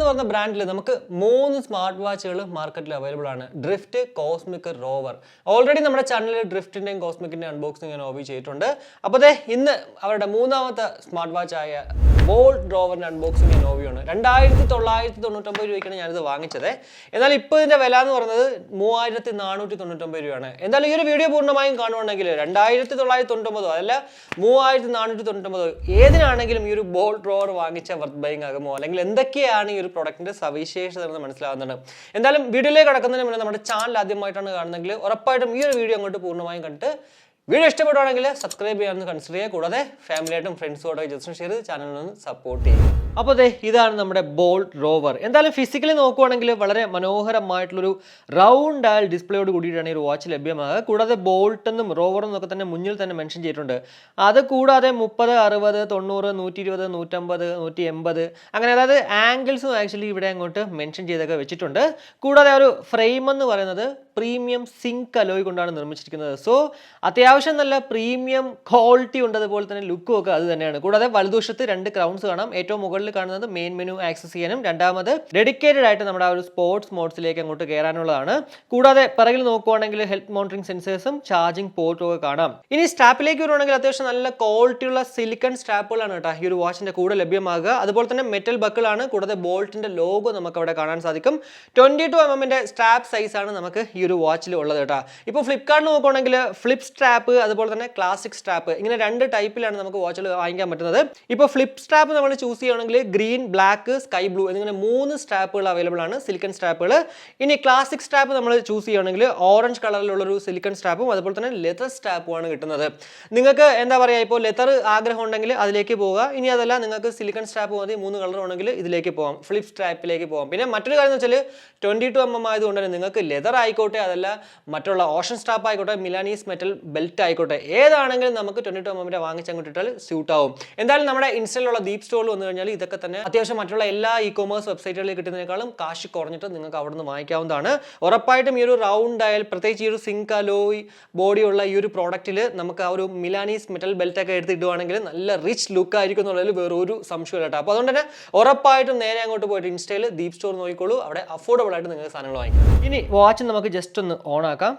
എന്ന് പറഞ്ഞ ബ്രാൻഡിൽ നമുക്ക് 3 സ്മാർട്ട് വാച്ചുകൾ മാർക്കറ്റിൽ അവൈലബിൾ ആണ്. Drift, cosmic, rover. ഓൾറെഡി നമ്മുടെ ചാനലിൽ ഡ്രിഫ്റ്റിന്റെയും കോസ്മിക്കിന്റെയും അൺബോക്സിംഗ് ഞാൻ ഓവി ചെയ്തിട്ടുണ്ട്. അപ്പോൾ ഇന്ന് അവരുടെ മൂന്നാമത്തെ സ്മാർട്ട് വാച്ച് ആയ ബോൾട്ട് റോവറിന്റെ അൺബോക്സിംഗ് ഞാൻ ഓവിയാണ്. 2999 രൂപയ്ക്കാണ് ഞാനിത് വാങ്ങിച്ചത്. എന്നാൽ ഇപ്പോൾ ഇതിന്റെ വില എന്ന് പറയുന്നത് 3499 രൂപയാണ്. എന്തായാലും ഈ ഒരു വീഡിയോ പൂർണ്ണമായും കാണുവാണെങ്കിൽ 2999 അതല്ല 3499 ഏതിനാണെങ്കിലും ഈ ഒരു ബോൾട്ട് റോവർ വാങ്ങിച്ച വർത്ത് ബൈങ് ആകുമോ, അല്ലെങ്കിൽ എന്തൊക്കെയാണ് ഈ ഒരു പ്രൊഡക്റ്റിന്റെ സവിശേഷത എന്ന് മനസ്സിലാവുന്നുണ്ട്. എന്തായാലും വീഡിയോയിലേക്ക് കടക്കുന്നതിന് മുന്നേ നമ്മുടെ ചാനൽ ആദ്യമായിട്ടാണ് കാണുന്നതെങ്കിൽ ഉറപ്പായിട്ടും ഈ ഒരു വീഡിയോ അങ്ങോട്ട് പൂർണ്ണമായും കണ്ടിട്ട് വീഡിയോ ഇഷ്ടപ്പെടുവാണെങ്കിൽ സബ്സ്ക്രൈബ് ചെയ്യാമെന്ന് കൺസിഡർ ചെയ്യുക. കൂടാതെ ഫാമിലിയായിട്ടും ഫ്രണ്ട്സുമായിട്ടും ജസ്റ്റ് ഷെയർ ചെയ്ത് ചാനലിനൊന്ന് സപ്പോർട്ട് ചെയ്യും. അപ്പോൾ ഇതാണ് നമ്മുടെ ബോൾട്ട് റോവർ. എന്തായാലും ഫിസിക്കലി നോക്കുവാണെങ്കിൽ വളരെ മനോഹരമായിട്ടുള്ളൊരു റൗണ്ട് ആൽ ഡിസ്പ്ലേയോട് കൂടിയിട്ടാണ് ഈ ഒരു വാച്ച് ലഭ്യമാകുക. കൂടാതെ ബോൾട്ട് എന്നും റോവർ എന്നൊക്കെ തന്നെ മുന്നിൽ തന്നെ മെൻഷൻ ചെയ്തിട്ടുണ്ട്. അത് കൂടാതെ 30, 60, 90, 120, 150, 180 അങ്ങനെ അതായത് ആംഗിൾസും ആക്ച്വലി ഇവിടെ അങ്ങോട്ട് മെൻഷൻ ചെയ്തൊക്കെ വെച്ചിട്ടുണ്ട്. കൂടാതെ ഒരു ഫ്രെയിം എന്ന് പറയുന്നത് പ്രീമിയം സിങ്ക് അലോയ് കൊണ്ടാണ് നിർമ്മിച്ചിരിക്കുന്നത്. സോ അത്യാവശ്യം നല്ല പ്രീമിയം ക്വാളിറ്റി ഉണ്ട്, അതുപോലെ തന്നെ ലുക്കും ഒക്കെ അത് തന്നെയാണ്. കൂടാതെ വലതുവശത്ത് 2 ക്രൗൺസ് കാണാം. ഏറ്റവും മുകളിൽ കാണുന്നത് മെയിൻ മെനു ആക്സസ് ചെയ്യാനും, രണ്ടാമത് ഡെഡിക്കേറ്റഡ് ആയിട്ട് നമ്മുടെ ആ ഒരു സ്പോർട്സ് മോഡ്സിലേക്ക് അങ്ങോട്ട് കയറാനുള്ളതാണ്. കൂടാതെ പിറകിൽ നോക്കുവാണെങ്കിൽ ഹെൽത്ത് മോണിറ്ററിംഗ് സെൻസേഴ്സും ചാർജിംഗ് പോർട്ടും ഒക്കെ കാണാം. ഇനി സ്ട്രാപ്പിലേക്ക് വരുവാണെങ്കിൽ അത്യാവശ്യം നല്ല ക്വാളിറ്റിയുള്ള സിലിക്കൺ സ്ട്രാപ്പുകളാണ് കേട്ടോ ഈ ഒരു വാച്ചിന്റെ കൂടെ ലഭ്യമാകുക. അതുപോലെ തന്നെ മെറ്റൽ ബക്കിളാണ്. കൂടാതെ ബോൾട്ടിന്റെ ലോഗോ നമുക്ക് അവിടെ കാണാൻ സാധിക്കും. 22mm സ്ട്രാപ്പ് സൈസ് ആണ് നമുക്ക് ഈ ഒരു വാച്ചിൽ ഉള്ളത് കേട്ടോ. ഇപ്പോൾ ഫ്ലിപ്കാർട്ടിൽ നോക്കുവാണെങ്കിൽ ഫ്ലിപ്പ് സ്ട്രാപ്പ് അതുപോലെ തന്നെ ക്ലാസിക് സ്ട്രാപ്പ് ഇങ്ങനെ 2 ടൈപ്പിലാണ് നമുക്ക് വാച്ചുകൾ വാങ്ങിക്കാൻ പറ്റുന്നത്. ഇപ്പോൾ ഫ്ലിപ്പ് സ്ട്രാപ്പ് നമ്മൾ ചൂസ് ചെയ്യുകയാണെങ്കിൽ ഗ്രീൻ, ബ്ലാക്ക്, സ്കൈ ബ്ലൂ എന്നിങ്ങനെ 3 സ്ട്രാപ്പുകൾ അവൈലബിൾ ആണ്, സിലിക്കൺ സ്ട്രാപ്പുകൾ. ഇനി ക്ലാസിക് സ്ട്രാപ്പ് നമ്മൾ ചൂസ് ചെയ്യുകയാണെങ്കിൽ ഓറഞ്ച് കളറിലുള്ളൊരു സിലിക്കൺ സ്ട്രാപ്പും അതുപോലെ തന്നെ ലെതർ സ്ട്രാപ്പുമാണ് കിട്ടുന്നത്. നിങ്ങൾക്ക് എന്താ പറയുക, ഇപ്പോൾ ലെതർ ആഗ്രഹം ഉണ്ടെങ്കിൽ അതിലേക്ക് പോവുക. ഇനി അതല്ല നിങ്ങൾക്ക് സിലിക്കൺ സ്ട്രാപ്പ് മതി, 3 കളർ ഉണ്ടെങ്കിൽ ഇതിലേക്ക് പോകാം, ഫ്ലിപ്പ് സ്ട്രാപ്പിലേക്ക് പോകാം. പിന്നെ മറ്റൊരു കാര്യം എന്ന് വെച്ചാൽ 22mm ആയതുകൊണ്ട് തന്നെ നിങ്ങൾക്ക് ലെതർ ആയിക്കോട്ടെ അതല്ല മറ്റുള്ള ഓഷൻ സ്ട്രാപ്പ് ആയിക്കോട്ടെ മിലാനീസ് മെറ്റൽ ബെൽറ്റ് ആയിക്കോട്ടെ ഏതാണെങ്കിലും നമുക്ക് 22mm വാങ്ങിച്ചങ്ങോട്ടിട്ടാൽ സ്യൂട്ട് ആവും. എന്തായാലും നമ്മുടെ ഇൻസ്റ്റയിലുള്ള DeepZstore വന്നു കഴിഞ്ഞാൽ ഇതൊക്കെ തന്നെ അത്യാവശ്യം മറ്റുള്ള എല്ലാ ഇ-കൊമേഴ്സ് വെബ്സൈറ്റുകളിൽ കിട്ടുന്നതിനേക്കാളും കാശ് കുറഞ്ഞിട്ട് നിങ്ങൾക്ക് അവിടെ നിന്ന് വാങ്ങിക്കാവുന്നതാണ്. ഉറപ്പായിട്ടും ഈ ഒരു റൗണ്ട് ആയാൽ പ്രത്യേകിച്ച് ഈ ഒരു സിങ്ക് അലോയ് ബോഡിയുള്ള ഈ ഒരു പ്രോഡക്റ്റിൽ നമുക്ക് ആ ഒരു മിലാനീസ് മെറ്റൽ ബെൽറ്റ് ഒക്കെ എടുത്തിടുവാണെങ്കിൽ നല്ല റിച്ച് ലുക്ക് ആയിരിക്കും എന്നുള്ളതിൽ വേറൊരു സംശയമില്ല കേട്ടോ. അപ്പോൾ അതുകൊണ്ട് തന്നെ ഉറപ്പായിട്ടും നേരെ അങ്ങോട്ട് പോയിട്ട് ഇൻസ്റ്റയിൽ DeepZstore നോക്കിക്കോളൂ, അവിടെ അഫോർഡബിൾ ആയിട്ട് നിങ്ങൾക്ക് സാധനങ്ങൾ വാങ്ങിക്കാം. ഇനി വാച്ച് നമുക്ക് ജസ്റ്റ് ഒന്ന് ഓൺ ആക്കാം.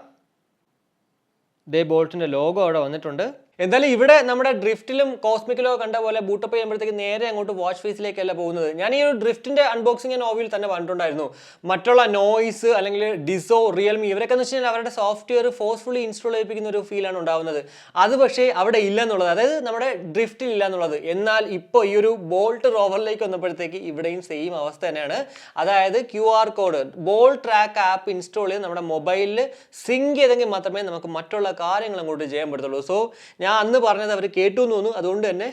ബോൾട്ടിന്റെ ലോഗോ അവിടെ വന്നിട്ടുണ്ട്. എന്തായാലും ഇവിടെ നമ്മുടെ ഡ്രിഫ്റ്റിലും കോസ്മിക്കിലോ കണ്ട പോലെ ബൂട്ടപ്പ് ചെയ്യുമ്പോഴത്തേക്ക് നേരെ അങ്ങോട്ട് വാച്ച് ഫേസിലേക്കല്ല പോകുന്നത്. ഞാൻ ഈ ഒരു ഡ്രിഫ്റ്റിന്റെ അൺബോക്സിംഗ് ഞാൻ ഓവിയിൽ തന്നെ പറഞ്ഞിട്ടുണ്ടായിരുന്നു. മറ്റുള്ള നോയ്സ് അല്ലെങ്കിൽ ഡിസോ, റിയൽമി ഇവരൊക്കെ എന്ന് വെച്ച് കഴിഞ്ഞാൽ അവരുടെ സോഫ്റ്റ്വെയർ ഫോഴ്സ്ഫുള്ളി ഇൻസ്റ്റാൾ ചെയ്യിപ്പിക്കുന്ന ഒരു ഫീലാണ് ഉണ്ടാകുന്നത്. അത് പക്ഷേ അവിടെ ഇല്ല എന്നുള്ളത്, അതായത് നമ്മുടെ ഡ്രിഫ്റ്റിൽ ഇല്ല എന്നുള്ളത്. എന്നാൽ ഇപ്പോൾ ഈ ഒരു ബോൾട്ട് റോവറിലേക്ക് വന്നപ്പോഴത്തേക്ക് ഇവിടെയും സെയിം അവസ്ഥ തന്നെയാണ്. അതായത് QR code BoultTrack app install ചെയ്ത് നമ്മുടെ മൊബൈലിൽ സിങ്ക് ചെയ്തെങ്കിൽ മാത്രമേ നമുക്ക് മറ്റുള്ള കാര്യങ്ങൾ അങ്ങോട്ട് ചെയ്യാൻ പറ്റത്തുള്ളൂ. സോ ഞാൻ അന്ന് പറഞ്ഞത് അവർ കേട്ടു എന്ന് തോന്നുന്നു. അതുകൊണ്ട് തന്നെ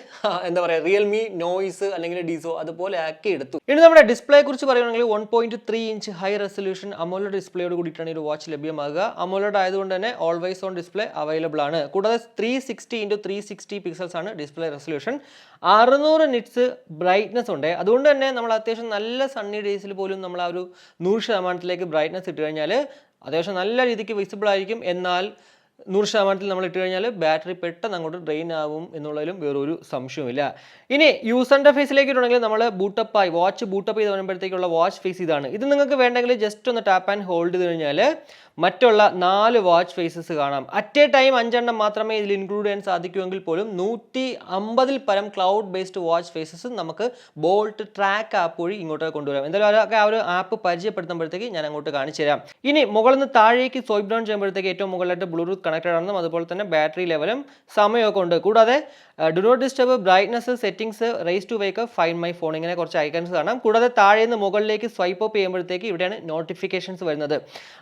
എന്താ പറയുക, റിയൽമി നോയ്സ് അല്ലെങ്കിൽ ഡിസോ അതുപോലെ ആക്കി എടുത്തു. ഇനി നമ്മുടെ ഡിസ്പ്ലേയെ കുറിച്ച് പറയുകയാണെങ്കിൽ 1.3 ഇഞ്ച് ഹൈ റെസൊല്യൂഷൻ അമോലെഡ് ഡിസ്പ്ലേയോട് കൂടിയിട്ടാണ് ഈ ഒരു വാച്ച് ലഭ്യമാകുക. അമോലെഡ് ആയതുകൊണ്ട് തന്നെ ഓൾവേസ് ഓൺ ഡിസ്പ്ലേ അവൈലബിൾ ആണ്. കൂടാതെ 360x360 പിക്സൽസ് ആണ് ഡിസ്പ്ലേ റെസൊല്യൂഷൻ. 600 നിറ്റ്സ് ബ്രൈറ്റ്നസ് ഉണ്ട്. അതുകൊണ്ട് തന്നെ നമ്മൾ അത്യാവശ്യം നല്ല സണ്ണി ഡേയ്സിൽ പോലും നമ്മൾ ആ ഒരു 100% ബ്രൈറ്റ്നസ് ഇട്ട് കഴിഞ്ഞാൽ അത്യാവശ്യം നല്ല രീതിക്ക് വിസിബിൾ ആയിരിക്കും. എന്നാൽ 100% നമ്മൾ ഇട്ട് കഴിഞ്ഞാൽ ബാറ്ററി പെട്ടെന്ന് അങ്ങോട്ട് ഡ്രെയിൻ ആവും എന്നുള്ളതിലും വേറൊരു സംശയമില്ല. ഇനി യൂസർ ഇന്റർഫേസിലേക്ക് ഇട്ടുണ്ടെങ്കിൽ നമ്മൾ വാച്ച് ബൂട്ടപ്പ് ചെയ്ത് വരുമ്പോഴത്തേക്കുള്ള വാച്ച് ഫേസ് ഇതാണ്. ഇത് നിങ്ങൾക്ക് വേണ്ടെങ്കിൽ ജസ്റ്റ് ഒന്ന് ടാപ്പ് ആൻഡ് ഹോൾഡ് ചെയ്ത് കഴിഞ്ഞാൽ മറ്റുള്ള 4 വാച്ച് ഫേസസ് കാണാം. അറ്റ് എ ടൈം 5 എണ്ണം മാത്രമേ ഇതിൽ ഇൻക്ലൂഡ് ചെയ്യാൻ സാധിക്കുമെങ്കിൽ പോലും 150 പരം ക്ലൗഡ് ബേസ്ഡ് വാച്ച് ഫേസസ് നമുക്ക് ബോൾട്ട് ട്രാക്ക് ആപ്പ് വഴി ഇങ്ങോട്ട് കൊണ്ടുവരാം. എന്തായാലും അതൊക്കെ ആ ഒരു ആപ്പ് പരിചയപ്പെടുത്തുമ്പോഴത്തേക്ക് ഞാൻ അങ്ങോട്ട് കാണിച്ചു തരാം. ഇനി മുകളിൽ നിന്ന് താഴേക്ക് സ്വൈപ്പ് ഡൗൺ ചെയ്യുമ്പോഴത്തേക്ക് ഏറ്റവും മുകളിലായിട്ട് ബ്ലൂടൂത്ത് കണക്റ്റഡ് ആണെന്നും അതുപോലെ തന്നെ ബാറ്ററി ലെവലും സമയമൊക്കെ ഉണ്ട്. കൂടാതെ do not disturb, brightness, settings, raise to wake, find my phone ഇങ്ങനെ കുറച്ച് ഐക്കൺസ് കാണാം. കൂടാതെ താഴെ നിന്ന് മുകളിലേക്ക് സ്വൈപ്പ് അപ്പ് ചെയ്യുമ്പോഴത്തേക്ക് ഇവിടെയാണ് നോട്ടിഫിക്കേഷൻസ് വരുന്നത്.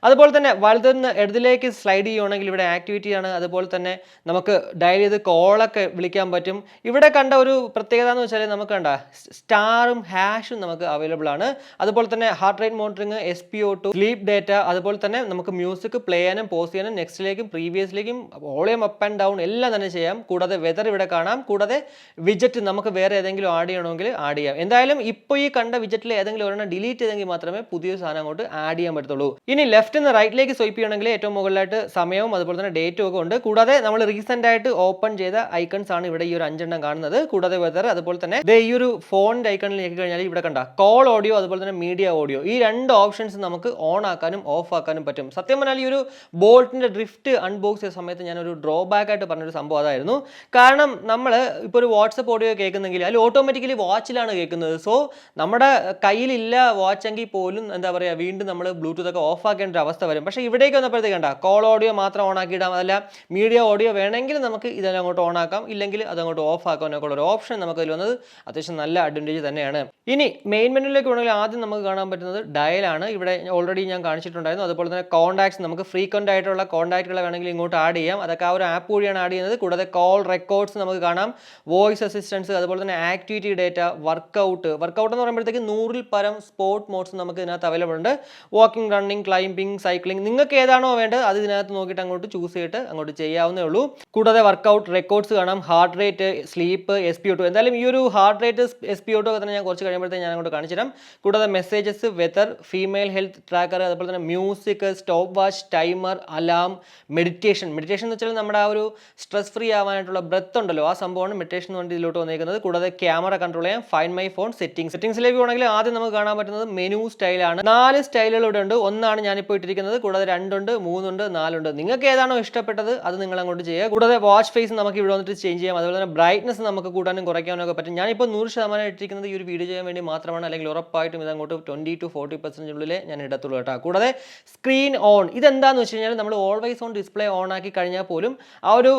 അതുപോലെ തന്നെ വലതുനിന്ന് ഇടതിലേക്ക് സ്ലൈഡ് ചെയ്യുകയാണെങ്കിൽ ഇവിടെ ആക്ടിവിറ്റി ആണ്. അതുപോലെ തന്നെ നമുക്ക് ഡയൽ ചെയ്ത് കോളൊക്കെ വിളിക്കാൻ പറ്റും. ഇവിടെ കണ്ട ഒരു പ്രത്യേകത എന്ന് വെച്ചാൽ നമുക്ക് കണ്ട സ്റ്റാറും ഹാഷും നമുക്ക് അവൈലബിൾ ആണ്. അതുപോലെ തന്നെ heart rate monitoring, SpO2, sleep data, അതുപോലെ തന്നെ നമുക്ക് മ്യൂസിക് പ്ലേ ചെയ്യാനും പോസ് ചെയ്യാനും നെക്സ്റ്റിലേക്കും പ്രീവ്യൂ പ്രീവിയസിലേക്കും വോളിയം അപ്പ് ആൻഡ് ഡൗൺ എല്ലാം തന്നെ ചെയ്യാം. കൂടാതെ വെതർ ഇവിടെ കാണാം. കൂടാതെ വിജറ്റ് നമുക്ക് വേറെ ഏതെങ്കിലും ആഡ് ചെയ്യണമെങ്കിൽ ആഡ് ചെയ്യാം. എന്തായാലും ഇപ്പോൾ ഈ കണ്ട വിജറ്റിൽ ഏതെങ്കിലും ഒരെണ്ണം ഡിലീറ്റ് ചെയ്തെങ്കിൽ മാത്രമേ പുതിയൊരു സാധനം അങ്ങോട്ട് ആഡ് ചെയ്യാൻ പറ്റത്തുള്ളൂ. ഇനി ലെഫ്റ്റ് നിന്ന് റൈറ്റിലേക്ക് സ്വൈപ്പ് ചെയ്യണമെങ്കിൽ ഏറ്റവും മുകളിലായിട്ട് സമയവും അതുപോലെ തന്നെ ഡേറ്റും ഒക്കെ ഉണ്ട്. കൂടാതെ നമ്മൾ റീസെന്റ് ആയിട്ട് ഓപ്പൺ ചെയ്ത ഐക്കൺസ് ആണ് ഇവിടെ ഈ ഒരു 5 എണ്ണം കാണുന്നത്. കൂടാതെ വെതർ അതുപോലെ തന്നെ ഈ ഒരു ഫോണിന്റെ ഐക്കണിൽ ഞെക്കി കഴിഞ്ഞാൽ ഇവിടെ കണ്ട കോൾ ഓഡിയോ അതുപോലെ തന്നെ മീഡിയ ഓഡിയോ ഈ രണ്ട് ഓപ്ഷൻസ് നമുക്ക് ഓൺ ആക്കാനും ഓഫ് ആക്കാനും പറ്റും. സത്യം പറഞ്ഞാൽ ഈ ഒരു ബോൾട്ടിന്റെ ഡ്രിഫ്റ്റ് അൺബോക്സ് ചെയ്ത സമയത്ത് ഞാനൊരു ഡ്രോബാക്ക് ആയിട്ട് പറഞ്ഞൊരു സംഭവം അതായിരുന്നു. കാരണം നമ്മൾ ഇപ്പോൾ ഒരു വാട്സപ്പ് ഓഡിയോ കേൾക്കുന്നെങ്കിൽ അതിൽ ഓട്ടോമാറ്റിക്കലി വാച്ചിലാണ് കേൾക്കുന്നത്. സോ നമ്മുടെ കയ്യിലില്ല വാച്ച് എങ്കിൽ പോലും എന്താ പറയുക വീണ്ടും നമ്മൾ ബ്ലൂടൂത്ത് ഒക്കെ ഓഫ് ആക്കേണ്ട ഒരു അവസ്ഥ വരും. പക്ഷേ ഇവിടേക്ക് വന്നപ്പോഴത്തേക്ക് കണ്ട കോൾ ഓഡിയോ മാത്രം ഓൺ ആക്കിയിടാം, അതല്ല മീഡിയ ഓഡിയോ വേണമെങ്കിൽ നമുക്ക് ഇതെല്ലാം അങ്ങോട്ട് ഓൺ ആക്കാം, ഇല്ലെങ്കിൽ അതങ്ങോട്ട് ഓഫ് ആക്കാനൊക്കെ ഉള്ള ഒരു ഓപ്ഷൻ നമുക്ക് അതിൽ വന്നത് അത്യാവശ്യം നല്ല അഡ്വാൻറ്റേജ് തന്നെയാണ്. ഇനി മെയിൻ മെനുവിലേക്ക് വേണമെങ്കിൽ ആദ്യം നമുക്ക് കാണാൻ പറ്റുന്നത് ഡയലാണ്. ഇവിടെ ഓൾറെഡി ഞാൻ കാണിച്ചിട്ടുണ്ടായിരുന്നു. അതുപോലെ തന്നെ കോൺടാക്ട്സ് നമുക്ക് ഫ്രീക്വന്റ് ആയിട്ടുള്ള കോൺടാക്റ്റുകളെ വേണമെങ്കിൽ ഇങ്ങോട്ട് ആഡ് ചെയ്യാം. അതൊക്കെ ആ ഒരു ആപ്പ് വഴിയാണ് ആഡ് ചെയ്യുന്നത്. കൂടാതെ കോൾ റെക്കോർഡ്സ് നമുക്ക് കാണാം, വോയിസ് അസിസ്റ്റൻസ്, അതുപോലെ തന്നെ ആക്ടിവിറ്റി ഡേറ്റ, വർക്കൗട്ട് എന്ന് പറയുമ്പോഴത്തേക്ക് 100-ൽ പരം സ്പോർട്ട് മോഡ്സ് നമുക്ക് ഇതിനകത്ത് അവൈലബിൾ ഉണ്ട്. വാക്കിംഗ്, റണ്ണിങ്, ക്ലൈംബിംഗ്, സൈക്ലിംഗ് നിങ്ങൾക്ക് ഏതാണോ വേണ്ടത് അത് ഇതിനകത്ത് നോക്കിയിട്ട് അങ്ങോട്ട് ചൂസ് ചെയ്തിട്ട് അങ്ങോട്ട് ചെയ്യാവുന്നേ ഉള്ളൂ. കൂടാതെ വർക്കൗട്ട് റെക്കോർഡ്സ് കാണാം, ഹാർട്ട് റേറ്റ്, സ്ലീപ്പ്, SpO2. എന്തായാലും ഈ ഒരു ഹാർട്ട് റേറ്റ് SpO2 ഒക്കെ തന്നെ ഞാൻ കുറച്ച് കഴിയുമ്പോഴത്തേക്ക് ഞാൻ അങ്ങോട്ട് കാണിച്ചു തരാം. കൂടാതെ messages, weather, female health tracker, അതുപോലെ തന്നെ music, stopwatch, timer, alarm, meditation എന്ന് വെച്ചാൽ നമ്മുടെ ആ ഒരു സ്ട്രെസ് ഫ്രീ ആവാനായിട്ടുള്ള ബ്രെത്ത് ഉണ്ടല്ലോ ആ സംഭവമാണ് മെഡിറ്റേഷൻ വേണ്ടി ഇതിലോട്ട് വന്നിരിക്കുന്നത്. കൂടാതെ ക്യാമറ കൺട്രോൾ ചെയ്യാം, ഫൈൻഡ് മൈ ഫോൺ, സെറ്റിംഗ്സിലേക്ക് പോകണമെങ്കിൽ ആദ്യം നമുക്ക് കാണാൻ പറ്റുന്നത് മെനു സ്റ്റൈലാണ്. 4 സ്റ്റൈലുകൾ ഇവിടെ ഉണ്ട്. ഒന്നാണ് ഞാനിപ്പോൾ ഇട്ടിരിക്കുന്നത്. കൂടാതെ 2 ഉണ്ട്, 3 ഉണ്ട്, 4 ഉണ്ട്. നിങ്ങൾക്ക് ഏതാണോ ഇഷ്ടപ്പെട്ടത് അത് നിങ്ങൾ അങ്ങോട്ട് ചെയ്യുക. കൂടാതെ വാച്ച് ഫേസ് നമുക്ക് ഇവിടെ വന്നിട്ട് ചേഞ്ച് ചെയ്യാം. അതുപോലെ തന്നെ ബ്രൈറ്റ്നസ് നമുക്ക് കൂട്ടാനും കുറയ്ക്കാനും ഒക്കെ പറ്റും. ഞാനിപ്പോൾ 100% ഇട്ടിരിക്കുന്നത് ഈ ഒരു വീഡിയോ ചെയ്യാൻ വേണ്ടി മാത്രമാണ്. അല്ലെങ്കിൽ ഉറപ്പായിട്ടും ഇത് അങ്ങോട്ട് 20-40% ഉള്ളിൽ ഞാൻ ഇടത്തുള്ളൂ കേട്ടോ. കൂടാതെ സ്ക്രീൻ ഓൺ ഇതെന്താന്ന് വെച്ച് കഴിഞ്ഞാൽ നമ്മൾ ഓൾവേസ് ഓൺ ഡിസ്പ്ലേ ഓൺ ആക്കി കഴിഞ്ഞാൽ പോലും ആ ഒരു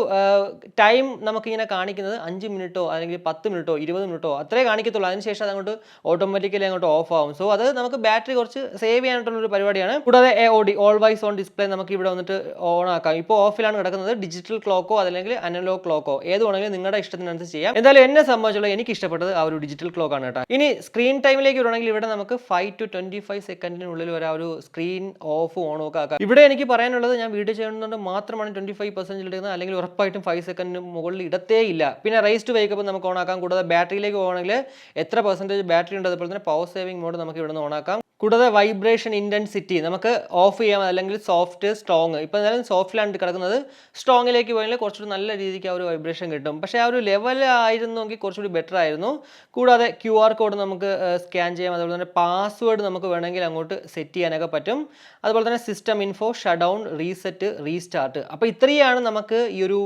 ടൈം നമുക്കിങ്ങനെ കാണിക്കുന്നത് 5 മിനിറ്റോ അല്ലെങ്കിൽ 10 മിനിറ്റോ 20 മിനിറ്റോ അത്രേ കാണിക്കത്തുള്ളൂ. അതിനുശേഷം അതങ്ങോട്ട് ഓട്ടോമാറ്റിക്കലി അങ്ങോട്ട് ഓഫ് ആവും. സോ അത് നമുക്ക് ബാറ്ററി കുറച്ച് സേവ് ചെയ്യാനായിട്ടുള്ള ഒരു പരിപാടിയാണ്. കൂടാതെ AOD ഓൾവേസ് ഓൺ ഡിസ്പ്ലേ നമുക്ക് ഇവിടെ വന്നിട്ട് ഓൺ ആക്കാം. ഇപ്പോൾ ഓഫിലാണ് കിടക്കുന്നത്. ഡിജിറ്റൽ ക്ലോക്കോ അതല്ലെങ്കിൽ അനലോഗ് ക്ലോക്കോ ഏത് വേണമെങ്കിലും നിങ്ങളുടെ ഇഷ്ടത്തിനനുസരിച്ച് ചെയ്യാം. എന്തായാലും എന്നെ സംബന്ധിച്ചുള്ള എനിക്ക് ഇഷ്ടപ്പെട്ടത് ആ ഒരു ഡിജിറ്റൽ ക്ലോക്ക് ആണ് കേട്ടോ. ഇനി സ്ക്രീൻ ടൈമിലേക്ക് വരണമെങ്കിൽ ഇവിടെ നമുക്ക് 5 to 25 സെക്കൻഡിനുള്ളിൽ ഒരു സ്ക്രീൻ ഓഫ് ഓൺ ഒക്കെ ആക്കാം. ഇവിടെ എനിക്ക് പറയാനുള്ളത് ഞാൻ വീഡിയോ ചെയ്യുന്നതുകൊണ്ട് മാത്രമാണ് 25% ഇടുന്നത്, അല്ലെങ്കിൽ ഉറപ്പായിട്ടും 5 സെക്കൻഡിന് മുകളിൽ ഇടത്തേ ഇല്ല. പിന്നെ റൈസ് ടു വേക്കപ്പ് നമുക്ക് ഓൺ ആക്കാം. കൂടാതെ ബാറ്ററിയിലേക്ക് പോകണമെങ്കിൽ എത്ര പെർസെൻറ്റേജ് ബാറ്ററി ഉണ്ട്, അതുപോലെ തന്നെ പവർ സേവിംഗ് മോഡ് നമുക്ക് ഇവിടെ നിന്ന് ഓൺ ആക്കാം. കൂടാതെ വൈബ്രേഷൻ ഇൻറ്റൻസിറ്റി നമുക്ക് ഓഫ് ചെയ്യാം, അല്ലെങ്കിൽ സോഫ്റ്റ്, സ്ട്രോങ്. ഇപ്പോൾ എന്തായാലും സോഫ്റ്റിലാണ് കിടക്കുന്നത്. സ്ട്രോങ്ങിലേക്ക് പോയാൽ കുറച്ചുകൂടി നല്ല രീതിക്ക് ആ ഒരു വൈബ്രേഷൻ കിട്ടും. പക്ഷേ ആ ഒരു ലെവൽ ആയിരുന്നെങ്കിൽ കുറച്ചുകൂടി ബെറ്റർ ആയിരുന്നു. കൂടാതെ QR കോഡ് നമുക്ക് സ്കാൻ ചെയ്യാം. അതുപോലെ തന്നെ പാസ്വേഡ് നമുക്ക് വേണമെങ്കിൽ അങ്ങോട്ട് സെറ്റ് ചെയ്യാനൊക്കെ പറ്റും. അതുപോലെ തന്നെ system info, shut down, reset, restart. അപ്പോൾ ഇത്രയാണ് നമുക്ക് ഈ ഒരു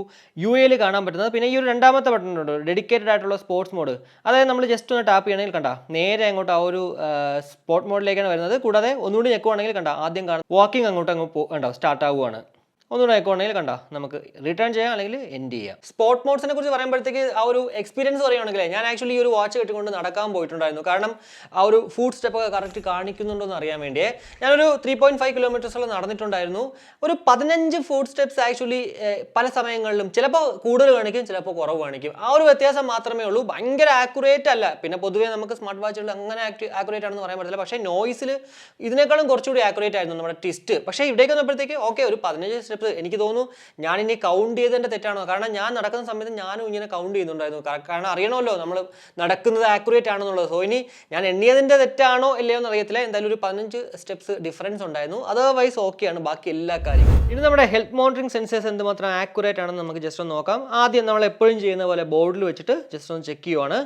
UIയിൽ കാണാൻ പറ്റുന്നത്. പിന്നെ ഈ ഒരു രണ്ടാമത്തെ ബട്ടൺ ഉണ്ട്, ഡെഡിക്കേറ്റഡ് ആയിട്ടുള്ള സ്പോർട്സ് മോഡ്. അതായത് നമ്മൾ ജസ്റ്റ് ഒന്ന് ടാപ്പ് ചെയ്യണമെങ്കിൽ കണ്ട നേരെ അങ്ങോട്ട് ആ ഒരു സ്പോർട്ട് മോഡിലേക്കാണ് വരുന്നത്. കൂടാതെ ഒന്നുകൂടി ഞെക്കുവാണെങ്കിൽ കണ്ട ആദ്യം കാണും വാക്കിംഗ് അങ്ങോട്ട് കണ്ടോ സ്റ്റാർട്ട് ആവുകയാണ്. ഒന്നുകൂടെ ആയിക്കോണെങ്കിൽ കണ്ട നമുക്ക് റിട്ടേൺ ചെയ്യാം അല്ലെങ്കിൽ എൻഡ് ചെയ്യാം. സ്പോർട്ട് മോഡ്സിനെ കുറിച്ച് പറയുമ്പോഴത്തേക്ക് ആ ഒരു എക്സ്പീരിയൻസ് പറയുകയാണെങ്കിൽ ഞാൻ ആക്ച്വലി ഈ ഒരു വാച്ച് കെട്ടിക്കൊണ്ട് നടക്കാൻ പോയിട്ടുണ്ടായിരുന്നു. കാരണം ആ ഒരു ഫുഡ് സ്റ്റെപ്പ് ഒക്കെ കറക്റ്റ് കാണിക്കുന്നുണ്ടോ എന്ന് അറിയാൻ വേണ്ടിയേ. ഞാനൊരു 3.5 കിലോമീറ്റേഴ്സോളം നടന്നിട്ടുണ്ടായിരുന്നു. ഒരു 15 ഫുഡ് സ്റ്റെപ്സ് ആക്ച്വലി പല സമയങ്ങളിലും ചിലപ്പോൾ കൂടുതൽ കാണിക്കും, ചിലപ്പോൾ കുറവ് കാണിക്കും. ആ ഒരു വ്യത്യാസം മാത്രമേ ഉള്ളൂ. ഭയങ്കര ആക്യുറേറ്റ് അല്ല. പിന്നെ പൊതുവേ നമുക്ക് സ്മാർട്ട് വാച്ചുകൾ അങ്ങനെ ആക്യുറേറ്റ് ആണെന്ന് പറയാൻ പറ്റില്ല. പക്ഷേ നോയ്സിൽ ഇതിനേക്കാളും കുറച്ചുകൂടി ആക്യുറേറ്റ് ആയിരുന്നു നമ്മുടെ ട്വിസ്റ്റ്. പക്ഷേ ഇവിടേക്ക് വന്നപ്പോഴത്തേക്ക് ഓക്കെ ഒരു 15 സ്റ്റെപ്സ് എനിക്ക് തോന്നുന്നു ഞാനിനി കൗണ്ട് ചെയ്തതിൻ്റെ തെറ്റാണോ, കാരണം ഞാൻ നടക്കുന്ന സമയത്ത് ഞാനും ഇങ്ങനെ കൗണ്ട് ചെയ്യുന്നുണ്ടായിരുന്നു. കാരണം അറിയണമല്ലോ നമ്മൾ നടക്കുന്നത് ആക്യുറേറ്റ് ആണെന്നുള്ളത്. സോ ഇനി ഞാൻ എണ്ണിയതിൻ്റെ തെറ്റാണോ ഇല്ലയോ എന്ന് അറിയത്തില്ല. എന്തായാലും ഒരു 15 സ്റ്റെപ്സ് ഡിഫറൻസ് ഉണ്ടായിരുന്നു. അതർവൈസ് ഓക്കെയാണ് ബാക്കി എല്ലാ കാര്യങ്ങളും. ഇനി നമ്മുടെ ഹെൽത്ത് മോണിറ്ററിംഗ് സെൻസേഴ്സ് എന്തുമാത്രം ആക്യുറേറ്റ് ആണെന്ന് നമുക്ക് ജസ്റ്റ് ഒന്ന് നോക്കാം. ആദ്യം നമ്മൾ എപ്പോഴും ചെയ്യുന്ന പോലെ ബോർഡിൽ വെച്ചിട്ട് ജസ്റ്റ് ഒന്ന് ചെക്ക് ചെയ്യുവാണ്.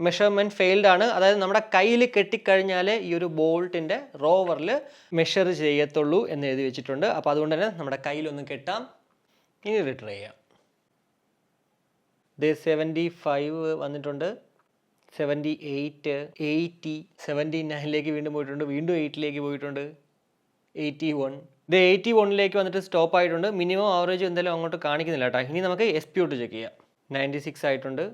മെഷർമെൻറ്റ് ഫെയിൽഡ് ആണ്. അതായത് നമ്മുടെ കയ്യിൽ കെട്ടിക്കഴിഞ്ഞാൽ ഈ ഒരു ബോൾട്ടിൻ്റെ റോവറിൽ മെഷർ ചെയ്യത്തുള്ളൂ എന്ന് എഴുതി വെച്ചിട്ടുണ്ട്. അപ്പോൾ അതുകൊണ്ട് തന്നെ നമ്മുടെ കയ്യിലൊന്ന് കെട്ടാം. ഇനി റിട്രൈ ചെയ്യാം. 75 വന്നിട്ടുണ്ട്, 78, 80, 79ലേക്ക് വീണ്ടും പോയിട്ടുണ്ട്, വീണ്ടും 8ലേക്ക് പോയിട്ടുണ്ട്, 81. 81ലേക്ക് വന്നിട്ട് സ്റ്റോപ്പ് ആയിട്ടുണ്ട്. മിനിമം ആവറേജ് എന്തായാലും അങ്ങോട്ട് കാണിക്കുന്നില്ല കേട്ടോ. ഇനി നമുക്ക് SpO2 ചെക്ക് ചെയ്യാം. 96 ആയിട്ടുണ്ട്,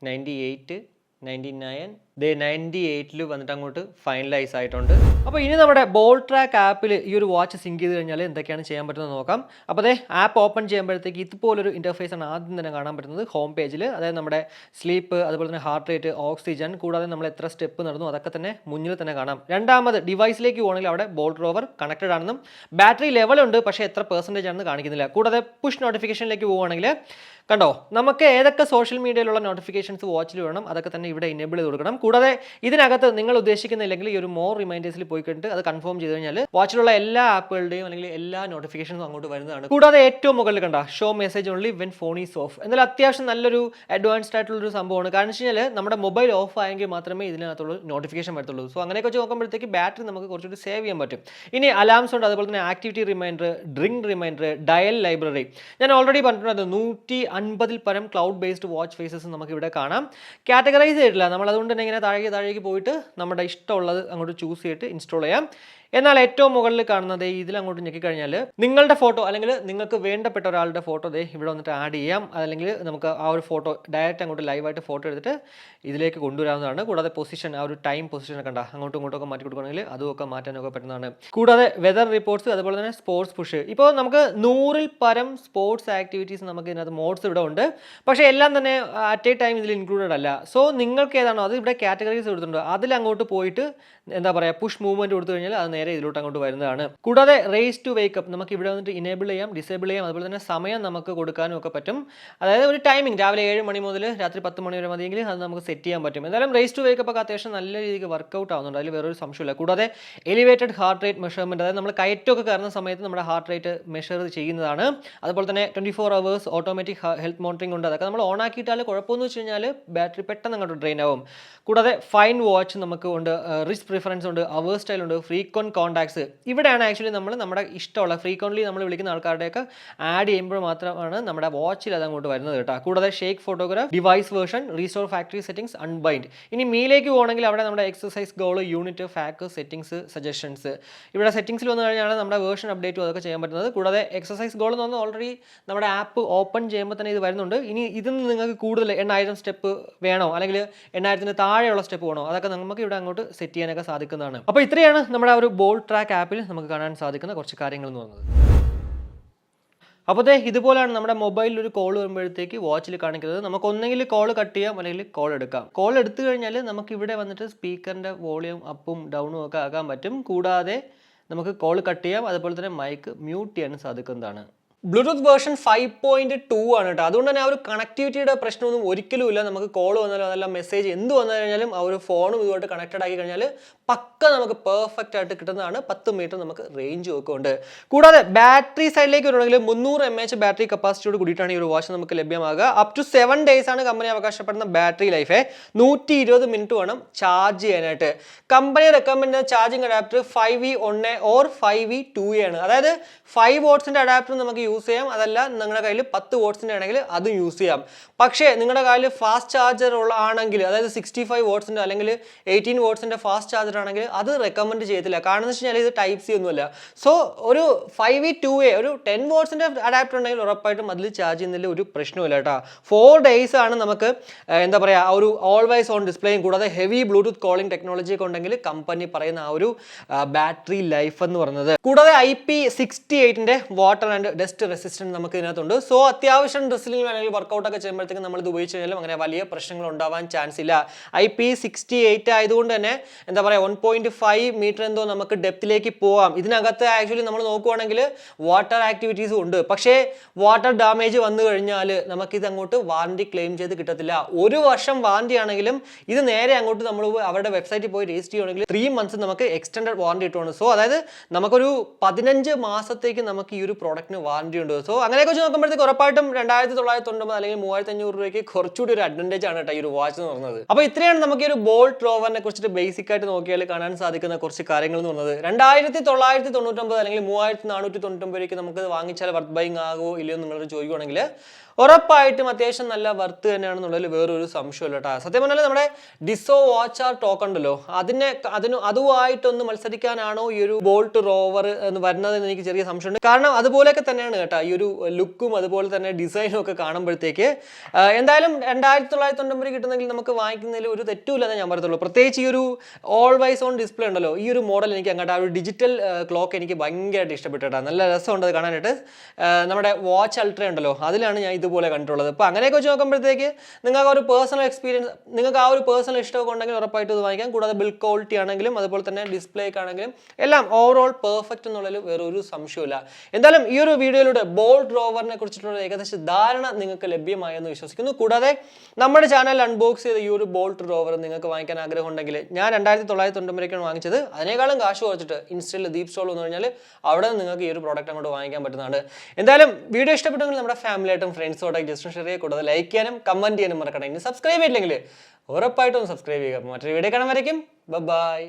98, 99, ദേ 98 വന്നിട്ട് അങ്ങോട്ട് ഫൈനലൈസ് ആയിട്ടുണ്ട്. അപ്പോൾ ഇനി നമ്മുടെ BoultTrack ആപ്പിൽ ഈ ഒരു വാച്ച് സിങ്ക് ചെയ്ത് കഴിഞ്ഞാൽ എന്തൊക്കെയാണ് ചെയ്യാൻ പറ്റുന്നത് നോക്കാം. അപ്പോൾ അതേ ആപ്പ് ഓപ്പൺ ചെയ്യുമ്പോഴത്തേക്ക് ഇതുപോലൊരു ഇൻ്റർഫേസ് ആണ് ആദ്യം തന്നെ കാണാൻ പറ്റുന്നത് ഹോം പേജിൽ. അതായത് നമ്മുടെ സ്ലീപ്പ്, അതുപോലെ തന്നെ ഹാർട്ട് റേറ്റ്, ഓക്സിജൻ, കൂടാതെ നമ്മൾ എത്ര സ്റ്റെപ്പ് നടന്നു അതൊക്കെ തന്നെ മുന്നിൽ തന്നെ കാണാം. രണ്ടാമത് ഡിവൈസിലേക്ക് പോകുകയാണെങ്കിൽ അവിടെ Boult ROVER കണക്റ്റഡ് ആണെന്നും ബാറ്ററി ലെവലുണ്ട്, പക്ഷേ എത്ര പെർസെൻറ്റേജ് ആണെന്ന് കാണിക്കുന്നില്ല. കൂടാതെ പുഷ് നോട്ടിഫിക്കേഷനിലേക്ക് പോവുകയാണെങ്കിൽ കണ്ടോ, നമുക്ക് ഏതൊക്കെ സോഷ്യൽ മീഡിയയിലുള്ള നോട്ടിഫിക്കേഷൻസ് വാച്ചിൽ വേണം അതൊക്കെ തന്നെ ഇവിടെ ഇനേബിൾ ചെയ്ത് കൊടുക്കണം. കൂടാതെ ഇതിനകത്ത് നിങ്ങൾ ഉദ്ദേശിക്കുന്നില്ലെങ്കിൽ ഈ ഒരു മോർ റിമൈൻഡേഴ്സിൽ പോയി കഴിഞ്ഞിട്ട് അത് കൺഫേം ചെയ്ത് കഴിഞ്ഞാൽ വാച്ചിലുള്ള എല്ലാ ആപ്പുകളുടെയും അല്ലെങ്കിൽ എല്ലാ നോട്ടിഫിക്കേഷൻസും അങ്ങോട്ട് വരുന്നതാണ്. കൂടാതെ ഏറ്റവും മുകളിൽ കണ്ട show message only when phone is of. എന്നാലും അത്യാവശ്യം നല്ലൊരു അഡ്വാൻസ്ഡ് ആയിട്ടുള്ളൊരു സംഭവമാണ്. കാരണം വെച്ച് കഴിഞ്ഞാൽ നമ്മുടെ മൊബൈൽ ഓഫ് ആയെങ്കിൽ മാത്രമേ ഇതിനകത്തുള്ള നോട്ടിഫിക്കേഷൻ വരത്തുള്ളൂ. സോ അങ്ങനെയൊക്കെ വെച്ച് നോക്കുമ്പോഴത്തേക്ക് ബാറ്ററി നമുക്ക് കുറച്ചുകൂടി സേവ് ചെയ്യാൻ പറ്റും. ഇനി അലാംസ് ഉണ്ട്, അതുപോലെ തന്നെ activity reminder, drink reminder, dial library. ഞാൻ ഓൾറെഡി പറഞ്ഞിട്ടുണ്ട് 150 പരം ക്ലൗഡ് ബേസ്ഡ് വാച്ച് ഫേസസ് നമുക്ക് ഇവിടെ കാണാം. കാറ്റഗറൈസ് ചെയ്തിട്ടില്ല നമ്മൾ, അതുകൊണ്ട് തന്നെ ഇങ്ങനെ താഴേക്ക് പോയിട്ട് നമ്മുടെ ഇഷ്ടമുള്ളത് അങ്ങോട്ട് ചൂസ് ചെയ്തിട്ട് ഇൻസ്റ്റാൾ ചെയ്യാം. എന്നാൽ ഏറ്റവും മുകളിൽ കാണുന്നത് ഇതിലങ്ങോട്ട് ഞെക്കിക്കഴിഞ്ഞാൽ നിങ്ങളുടെ ഫോട്ടോ അല്ലെങ്കിൽ നിങ്ങൾക്ക് വേണ്ടപ്പെട്ട ഒരാളുടെ ഫോട്ടോ ഇവിടെ വന്നിട്ട് ആഡ് ചെയ്യാം. അല്ലെങ്കിൽ നമുക്ക് ആ ഒരു ഫോട്ടോ ഡയറക്റ്റ് അങ്ങോട്ട് ലൈവായിട്ട് ഫോട്ടോ എടുത്തിട്ട് ഇതിലേക്ക് കൊണ്ടുവരാവുന്നതാണ്. കൂടാതെ പൊസിഷൻ, ആ ഒരു ടൈം പൊസിഷൻ ഒക്കെ അങ്ങോട്ടും ഇങ്ങോട്ടൊക്കെ മാറ്റി കൊടുക്കുകയാണെങ്കിൽ അതുമൊക്കെ മാറ്റാനൊക്കെ പറ്റുന്നതാണ്. കൂടാതെ വെതർ റിപ്പോർട്ട്സ്, അതുപോലെ തന്നെ സ്പോർട്സ് പുഷ്. ഇപ്പോൾ നമുക്ക് 100 പരം സ്പോർട്സ് ആക്ടിവിറ്റീസ് നമുക്ക് ഇതിനകത്ത് മോഡ്സ് ഇവിടെ ഉണ്ട്, പക്ഷേ എല്ലാം തന്നെ അറ്റ് എ ടൈം ഇതിൽ ഇൻക്ലൂഡഡ് അല്ല. സോ നിങ്ങൾക്ക് ഏതാണോ അത് ഇവിടെ കാറ്റഗറീസ് കൊടുത്തിട്ടുണ്ട്, അതിലങ്ങോട്ട് പോയിട്ട് എന്താ പറയുക പുഷ് മൂവ്മെൻറ്റ് കൊടുത്തു കഴിഞ്ഞാൽ അത് നേരെ ഇതിലോട്ട് അങ്ങോട്ട് വരുന്നതാണ്. കൂടാതെ റേസ് ടു വേക്കപ്പ് നമുക്ക് ഇവിടെ വന്നിട്ട് ഇനേബിൾ ചെയ്യാം, ഡിസേബിൾ ചെയ്യാം, അതുപോലെ തന്നെ സമയം നമുക്ക് കൊടുക്കാനും ഒക്കെ പറ്റും. അതായത് ഒരു ടൈമിംഗ് രാവിലെ 7 മണി മുതൽ രാത്രി 10 മണി വരെ മതിയെങ്കിൽ അത് നമുക്ക് സെറ്റ് ചെയ്യാൻ പറ്റും. എന്തായാലും റേസ് ടു വേക്കപ്പ് ഒക്കെ അത്യാവശ്യം നല്ല രീതിക്ക് വർക്കൗട്ട് ആവുന്നുണ്ട്, അതിൽ വേറൊരു സംശയമില്ല. കൂടാതെ എലിവേറ്റഡ് ഹാർട്ട് റേറ്റ് മെഷർമെൻറ്റ്, അതായത് നമ്മൾ കയറ്റമൊക്കെ കയറുന്ന സമയത്ത് നമ്മുടെ ഹാർട്ട് റേറ്റ് മെഷർ ചെയ്യുന്നതാണ്. അതുപോലെ തന്നെ 24 hours ഓട്ടോമാറ്റിക് ഹെൽത്ത് മോണിറ്ററിംഗ് ഉണ്ട്. അതൊക്കെ നമ്മൾ ഓൺ ആക്കിയിട്ടാൽ കുഴപ്പമെന്ന് വെച്ച് കഴിഞ്ഞാൽ ബാറ്ററി പെട്ടെന്ന് അങ്ങോട്ട് ഡ്രെയിൻ ആവും. കൂടാതെ ഫൈൻ വാച്ച് നമുക്ക് ഉണ്ട്, റിസ്ക് പ്രിഫറൻസ് ഉണ്ട്, അവർ സ്റ്റൈൽ ഉണ്ട്, ഫ്രീക്വന്റ് കോൺടാക്ട്സ്. ഇവിടെയാണ് ആക്ച്വലി നമ്മൾ നമ്മുടെ ഇഷ്ടമുള്ള ഫ്രീക്വന്റ്ലി നമ്മൾ വിളിക്കുന്ന ആൾക്കാരുടെയൊക്കെ ആഡ് ചെയ്യുമ്പോൾ മാത്രമാണ് നമ്മുടെ വാച്ചിൽ അത് അങ്ങോട്ട് വരുന്നത് കേട്ടോ. കൂടാതെ shake photograph, device version, restore factory settings, unbind. ഇനി മീലേക്ക് പോകണമെങ്കിൽ അവിടെ നമ്മുടെ exercise goal, unit, FAQ, settings, suggestions. ഇവിടെ സെറ്റിംഗ്സിൽ വന്നു കഴിഞ്ഞാൽ നമ്മുടെ വേർഷൻ അപ്ഡേറ്റും അതൊക്കെ ചെയ്യാൻ പറ്റുന്നത്. കൂടാതെ എക്സസൈസ് ഗോൾ എന്ന് പറഞ്ഞാൽ ഓൾറെഡി നമ്മുടെ ആപ്പ് ഓപ്പൺ ചെയ്യുമ്പോൾ തന്നെ ഇത് വരുന്നുണ്ട്. ഇനി ഇതിൽ നിന്ന് നിങ്ങൾക്ക് കൂടുതൽ 8000 സ്റ്റെപ്പ് വേണോ അല്ലെങ്കിൽ 8000 താഴെയുള്ള സ്റ്റെപ്പ് വേണോ അതൊക്കെ നമുക്ക് ഇവിടെ അങ്ങോട്ട് സെറ്റ് ചെയ്യാനൊക്കെ സാധിക്കുന്നതാണ്. അപ്പോൾ ഇത്രയാണ് നമ്മുടെ ഒരു BoultTrack ആപ്പിൽ നമുക്ക് കാണാൻ സാധിക്കുന്ന കുറച്ച് കാര്യങ്ങൾ എന്ന് പറയുന്നത്. അപ്പോൾ ഇതുപോലെയാണ് നമ്മുടെ മൊബൈലിൽ ഒരു കോൾ വരുമ്പോഴത്തേക്ക് വാച്ചിൽ കാണിക്കുന്നത്. നമുക്ക് ഒന്നെങ്കിൽ കോൾ കട്ട് ചെയ്യാം അല്ലെങ്കിൽ കോൾ എടുക്കാം. കോൾ എടുത്തു കഴിഞ്ഞാൽ നമുക്ക് ഇവിടെ വന്നിട്ട് സ്പീക്കറിൻ്റെ വോളിയം അപ്പും ഡൗണും ഒക്കെ ആക്കാൻ പറ്റും. കൂടാതെ നമുക്ക് കോൾ കട്ട് ചെയ്യാം, അതുപോലെ തന്നെ മൈക്ക് മ്യൂട്ട് ചെയ്യാൻ സാധിക്കുന്നതാണ്. ബ്ലൂടൂത്ത് വേർഷൻ 5.2 ആണ് കേട്ടോ. അതുകൊണ്ട് തന്നെ ആ ഒരു കണക്ടിവിറ്റിയുടെ പ്രശ്നമൊന്നും ഒരിക്കലും ഇല്ല. നമുക്ക് കോൾ വന്നാലും അതല്ല മെസ്സേജ് എന്ത് വന്നു കഴിഞ്ഞാലും ആ ഒരു ഫോണും ഇതുമായിട്ട് കണക്റ്റഡ് ആക്കി കഴിഞ്ഞാൽ പക്ക നമുക്ക് പെർഫെക്റ്റ് ആയിട്ട് കിട്ടുന്നതാണ്. 10 മീറ്റർ നമുക്ക് റേഞ്ച് ഒക്കെ ഉണ്ട്. കൂടാതെ ബാറ്ററി സൈഡിലേക്ക് വരുവാണെങ്കിൽ 300 mAh ബാറ്ററി കപ്പാസിറ്റിയോട് കൂടിയിട്ടാണ് ഈ ഒരു വാച്ച് നമുക്ക് ലഭ്യമാകുക. അപ് ടു 7 days ആണ് കമ്പനി അവകാശപ്പെടുന്ന ബാറ്ററി ലൈഫ്. 120 മിനിറ്റ് വേണം ചാർജ് ചെയ്യാനായിട്ട്. കമ്പനി റെക്കമെൻഡ് ചെയ്യുന്ന charging adapter 5V1 or 5V2 ആണ്. അതായത് 5 wattsന്റെ അഡാപ്റ്റർ നമുക്ക് യൂസ് ചെയ്യാം, അതല്ല നിങ്ങളുടെ കയ്യിൽ 10 wattsന്റെ ആണെങ്കിൽ അതും യൂസ് ചെയ്യാം. പക്ഷേ നിങ്ങളുടെ കയ്യിൽ ഫാസ്റ്റ് ചാർജർ ആണെങ്കിൽ, അതായത് 65 wattsന്റെ അല്ലെങ്കിൽ 18 wattsന്റെ ഫാസ്റ്റ് ചാർജർ ആണെങ്കിൽ അത് റെക്കമെൻഡ് ചെയ്യത്തില്ല. കാരണം എന്ന് വെച്ച് കഴിഞ്ഞാൽ ഇത് ടൈപ്പ് സി ഒന്നുമല്ല. സോ ഒരു 5V2A ഒരു 10 wattsന്റെ അഡാപ്റ്റർ ഉണ്ടെങ്കിൽ ഉറപ്പായിട്ടും അതിൽ ചാർജ് ചെയ്യുന്നതിൽ ഒരു പ്രശ്നമില്ല കേട്ടോ. 4 days ആണ് നമുക്ക് എന്താ പറയുക ആ ഒരു ഓൾവേസ് ഓൺ ഡിസ്പ്ലേയും കൂടാതെ ഹെവി ബ്ലൂടൂത്ത് കോളിംഗ് ടെക്നോളജി ഒക്കെ ഉണ്ടെങ്കിൽ കമ്പനി പറയുന്ന ആ ഒരു ബാറ്ററി ലൈഫ് എന്ന് പറയുന്നത്. കൂടാതെ IP68ന്റെ വാട്ടർ ആൻഡ് ഡസ്റ്റ് റെസിസ്റ്റൻസ് നമുക്ക് ഇതിനകത്തുണ്ട്. സോ അത്യാവശ്യം ഡ്രസ്സിൽ അല്ലെങ്കിൽ വർക്കൗട്ട് ഒക്കെ ചെയ്യുമ്പോഴത്തേക്കും നമ്മൾ ഇത് ഉപയോഗിച്ച് കഴിഞ്ഞാലും അങ്ങനെ വലിയ പ്രശ്നങ്ങൾ ഉണ്ടാവാൻ ചാൻസ് ഇല്ല. IP68 ആയതുകൊണ്ട് തന്നെ എന്താ പറയുക 1.5 മീറ്റർ എന്തോ നമുക്ക് ഡെപ്തിലേക്ക് പോവാം. ഇതിനകത്ത് ആക്ച്വലി നമ്മൾ നോക്കുവാണെങ്കിൽ വാട്ടർ ആക്ടിവിറ്റീസും ഉണ്ട്. പക്ഷേ വാട്ടർ ഡാമേജ് വന്നു കഴിഞ്ഞാൽ നമുക്കിത് അങ്ങോട്ട് വാറണ്ടി ക്ലെയിം ചെയ്ത് കിട്ടത്തില്ല. 1 വർഷം വാറണ്ടി ആണെങ്കിലും ഇത് നേരെ അങ്ങോട്ട് നമ്മൾ അവരുടെ വെബ്സൈറ്റിൽ പോയി രജിസ്റ്റർ ചെയ്യുകയാണെങ്കിൽ 3 months നമുക്ക് എക്സ്റ്റൻഡഡ് വാറണ്ടി കിട്ടുവാണ്. സോ അതായത് നമുക്കൊരു 15 മാസത്തേക്ക് നമുക്ക് ഈ ഒരു പ്രോഡക്റ്റിന് വാറണ്ടി ഉണ്ട്. സോ അങ്ങനെയൊക്കെ വെച്ച് നോക്കുമ്പോഴത്തേക്ക് ഉറപ്പായിട്ടും 2990 അല്ലെങ്കിൽ 3500 രൂപയ്ക്ക് കുറച്ചുകൂടി ഒരു അഡ്വാൻറ്റേജ് ആണ് കേട്ടോ ഈ ഒരു വാച്ച് എന്ന് പറയുന്നത്. അപ്പോൾ ഇത്രയാണ് നമുക്ക് ഈ ഒരു Boult ROVERനെ കുറിച്ചിട്ട് ബേസിക് ആയിട്ട് നോക്കിയാൽ കാണാൻ സാധിക്കുന്ന കുറച്ച് കാര്യങ്ങൾ എന്ന് പറയുന്നത്. 2999 അല്ലെങ്കിൽ 3499 രൂപയ്ക്ക് നമുക്ക് വാങ്ങിച്ചാൽ വർത്ത് ബൈങ് ആകുമോ ഇല്ലയോ നിങ്ങളോട് ചോദിക്കുകയാണെങ്കിൽ ഉറപ്പായിട്ടും അത്യാവശ്യം നല്ല വർത്ത് തന്നെയാണെന്നുള്ളതിൽ വേറൊരു സംശയമില്ല കേട്ടോ. സത്യം പറഞ്ഞാൽ നമ്മുടെ ഡിസോ വാച്ച് ആർ ടോക്ക് ഉണ്ടല്ലോ, അതുമായിട്ടൊന്ന് മത്സരിക്കാനാണോ ഈ ഒരു ബോൾട്ട് റോവർ എന്ന് വരുന്നതെന്ന് എനിക്ക് ചെറിയ സംശയമുണ്ട്. കാരണം അതുപോലെയൊക്കെ തന്നെയാണ് കേട്ടോ ഈ ഒരു ലുക്കും അതുപോലെ തന്നെ ഡിസൈനും ഒക്കെ കാണുമ്പോഴത്തേക്ക്. എന്തായാലും 2990 കിട്ടുന്നെങ്കിൽ നമുക്ക് വാങ്ങിക്കുന്നതിൽ ഒരു തെറ്റുമില്ലെന്ന് ഞാൻ പറയത്തുള്ളൂ. പ്രത്യേകിച്ച് ഈ ഒരു ഓൾവൈസ് ഓൺ ഡിസ്പ്ലേ ഉണ്ടല്ലോ, ഈ ഒരു മോഡൽ എനിക്ക് അങ്ങോട്ട് ആ ഒരു ഡിജിറ്റൽ ക്ലോക്ക് എനിക്ക് ഭയങ്കരമായിട്ട് ഇഷ്ടപ്പെട്ടിട്ടാണ്. നല്ല രസമുണ്ട് അത് കാണാനായിട്ട്. നമ്മുടെ വാച്ച് അൾട്ര ഉണ്ടല്ലോ, അതിലാണ് ഞാൻ ഇതുപോലെ കണ്ടിട്ടുള്ളത്. അപ്പോൾ അങ്ങനെയൊക്കെ വെച്ച് നോക്കുമ്പോഴത്തേക്ക് നിങ്ങൾക്ക് ആ ഒരു പേഴ്സണൽ എക്സ്പീരിയൻസ്, നിങ്ങൾക്ക് ആ ഒരു പേഴ്സണൽ ഇഷ്ടമൊക്കെ ഉണ്ടെങ്കിൽ ഉറപ്പായിട്ട് ഇത് വാങ്ങിക്കാം. കൂടാതെ ബിൽഡ് ക്വാളിറ്റി ആണെങ്കിലും അതുപോലെ തന്നെ ഡിസ്പ്ലേക്ക് ആണെങ്കിലും എല്ലാം ഓവറോൾ പെർഫെക്റ്റ് എന്നുള്ളതിൽ വേറൊരു സംശയമില്ല. എന്തായാലും ഈ ഒരു വീഡിയോയിലൂടെ ബോൾട്ട് റോവറിനെ കുറിച്ചിട്ടുള്ള ഏകദേശ ധാരണ നിങ്ങൾക്ക് ലഭ്യമായെന്ന് വിശ്വസിക്കുന്നു. കൂടാതെ നമ്മുടെ ചാനൽ അൺബോക്സ് ചെയ്ത ഈ ഒരു ബോൾട്ട് റോവർ നിങ്ങൾക്ക് വാങ്ങിക്കാൻ ആഗ്രഹം ഉണ്ടെങ്കിൽ, ഞാൻ 2990 വാങ്ങിച്ചത്, അതിനേക്കാളും കാശ് കുറച്ചിട്ട് ഇൻസ്റ്റയിൽ DeepZstore എന്ന് പറഞ്ഞാൽ അവിടെ നിന്ന് നിങ്ങൾക്ക് ഈ ഒരു പ്രോഡക്റ്റ് അങ്ങോട്ട് വാങ്ങിക്കാൻ പറ്റുന്നതാണ്. എന്തായാലും വീഡിയോ ഇഷ്ടപ്പെട്ടെങ്കിൽ നമ്മുടെ ഫാമിലിയായിട്ടും ഫ്രണ്ട്സോടായി ജസ്റ്റ് ഷെയർ ചെയ്യുക. കൂടാതെ ലൈക്ക് ചെയ്യാനും കമന്റ് ചെയ്യാനും മറക്കണം. ഇനി സബ്സ്ക്രൈബ് ചെയ്തില്ലെങ്കിൽ ഉറപ്പായിട്ടും സബ്സ്ക്രൈബ് ചെയ്യുക. മറ്റൊരു വീഡിയോ കാണാൻ വരയ്ക്കും. ബൈ.